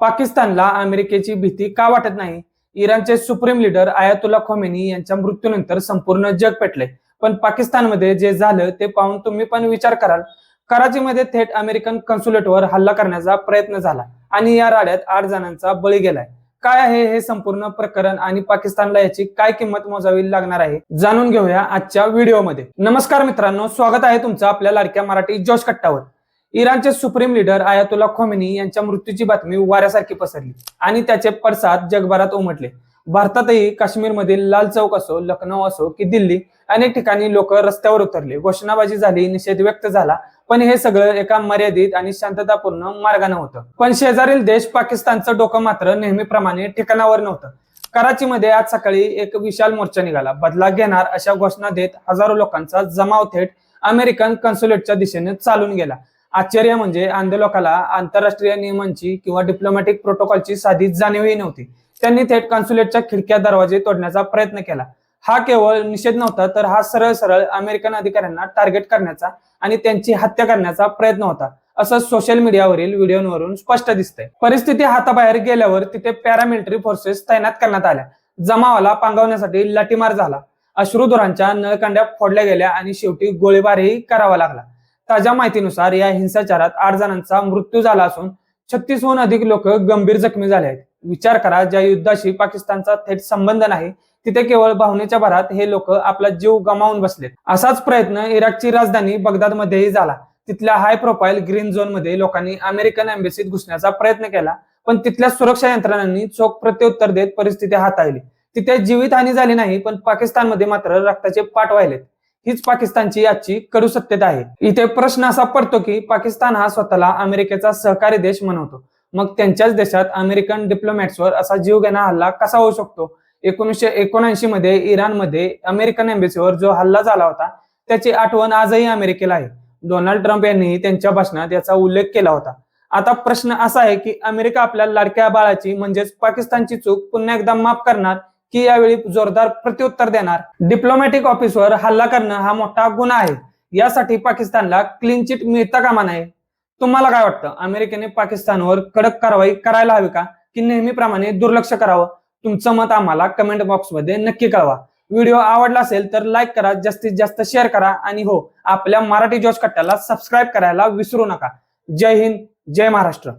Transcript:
पाकिस्तानला अमेरिकेची भीती का वाटत नाही? इराणचे सुप्रीम लीडर आयातुल्ला खोमेनी यांच्या मृत्यूनंतर संपूर्ण जग पेटले. पण पाकिस्तानमध्ये जे झालं ते पाहून तुम्ही पण विचार कराल. कराचीमध्ये थेट अमेरिकन कन्सुलेटवर हल्ला करण्याचा प्रयत्न झाला आणि या राड्यात 8 जणांचा बळी गेलाय. काय आहे हे संपूर्ण प्रकरण आणि पाकिस्तानला याची काय किंमत मोजावी लागणार आहे, जाणून घेऊया आजच्या व्हिडिओमध्ये. नमस्कार मित्रांनो, स्वागत आहे तुमचं आपल्या लाडक्या मराठी जोश कट्टावर. इराणचे सुप्रीम लीडर आयातुल्ला खोमेनी यांच्या मृत्यूची बातमी वाऱ्यासारखी पसरली आणि त्याचे पडसाद जगभरात उमटले. भारतातही काश्मीरमधील लाल चौक असो, लखनौ असो की दिल्ली, अनेक ठिकाणी लोक रस्त्यावर उतरले, घोषणाबाजी झाली, निषेध व्यक्त झाला. पण हे सगळं एका मर्यादित आणि शांततापूर्ण मार्गाने होतं. पण शेजारील देश पाकिस्तानचं डोकं मात्र नेहमीप्रमाणे ठिकाणावर नव्हतं. कराचीमध्ये आज सकाळी एक विशाल मोर्चा निघाला. बदला घेणार अशा घोषणा देत हजारो लोकांचा जमाव थेट अमेरिकन कन्सुलेटच्या दिशेने चालून गेला. आश्चर्य म्हणजे आंदोलकाला आंतरराष्ट्रीय नियमांची किंवा डिप्लोमॅटिक प्रोटोकॉलची साधी जाणीवही नव्हती. त्यांनी थेट कन्सुलेटच्या खिडक्या दरवाजे तोडण्याचा प्रयत्न केला. हा केवळ निषेध नव्हता, तर हा सरळ सरळ अमेरिकन अधिकाऱ्यांना टार्गेट करण्याचा आणि त्यांची हत्या करण्याचा प्रयत्न होता, असं सोशल मीडियावरील व्हिडिओवरून स्पष्ट दिसतंय. परिस्थिती हाताबाहेर गेल्यावर तिथे पॅरामिलिटरी फोर्सेस तैनात करण्यात आल्या. जमावाला पांगवण्यासाठी लाठीमार झाला, अश्रुधुरांच्या नळकांड्या फोडल्या गेल्या आणि शेवटी गोळीबारही करावा लागला. ताज्या माहितीनुसार या हिंसाचारात 8 जणांचा मृत्यू झाला असून 36हून अधिक लोक गंभीर जखमी झाले आहेत. विचार करा, ज्या युद्धाशी पाकिस्तानचा थेट संबंध नाही तिथे केवळ भावनेच्या भरात हे लोक आपला जीव गमावून बसलेत. असाच प्रयत्न इराकची राजधानी बगदादमध्येही झाला. तिथल्या हाय प्रोफाईल ग्रीन झोन मध्ये लोकांनी अमेरिकन एम्बसीत घुसण्याचा प्रयत्न केला, पण तिथल्या सुरक्षा यंत्रणांनी चोख प्रत्युत्तर देत परिस्थिती हाताळली. तिथे जीवितहानी झाली नाही, पण पाकिस्तानमध्ये मात्र रक्ताचे पाट वाहिलेत. हीच पाकिस्तानची आजची कडू सत्यता आहे. इथे प्रश्न असा पडतो की पाकिस्तान हा स्वतःला अमेरिकेचा सहकारी देश म्हणवतो, मग त्यांच्याच देशात अमेरिकन डिप्लोमॅट्सवर असा जीवघेणा हल्ला कसा होऊ शकतो? 1979 मध्ये इराणमध्ये अमेरिकन एम्बसीवर जो हल्ला झाला होता त्याची आठवण आजही अमेरिकेला आहे. डोनाल्ड ट्रम्प यांनी त्यांच्या भाषणात याचा उल्लेख केला होता. आता प्रश्न असा आहे की अमेरिका आपल्या लाडक्या बाळाची म्हणजेच पाकिस्तानची चूक पुन्हा एकदा माफ करणार की यावेळी जोरदार प्रत्युत्तर देणार? डिप्लोमॅटिक ऑफिसवर हल्ला करणं हा मोठा गुन्हा आहे. यासाठी पाकिस्तानला क्लीन चिट मिळता कामा नये. तुम्हाला काय वाटतं? अमेरिकेने पाकिस्तानवर कडक कारवाई करायला हवी का, की नेहमीप्रमाणे दुर्लक्ष करावं? तुमचं मत आम्हाला कमेंट बॉक्समध्ये नक्की कळवा. व्हिडिओ आवडला असेल तर लाईक करा, जास्तीत जास्त शेअर करा आणि हो, आपल्या मराठी जोश कट्ट्याला सबस्क्राईब करायला विसरू नका. जय हिंद, जय महाराष्ट्र.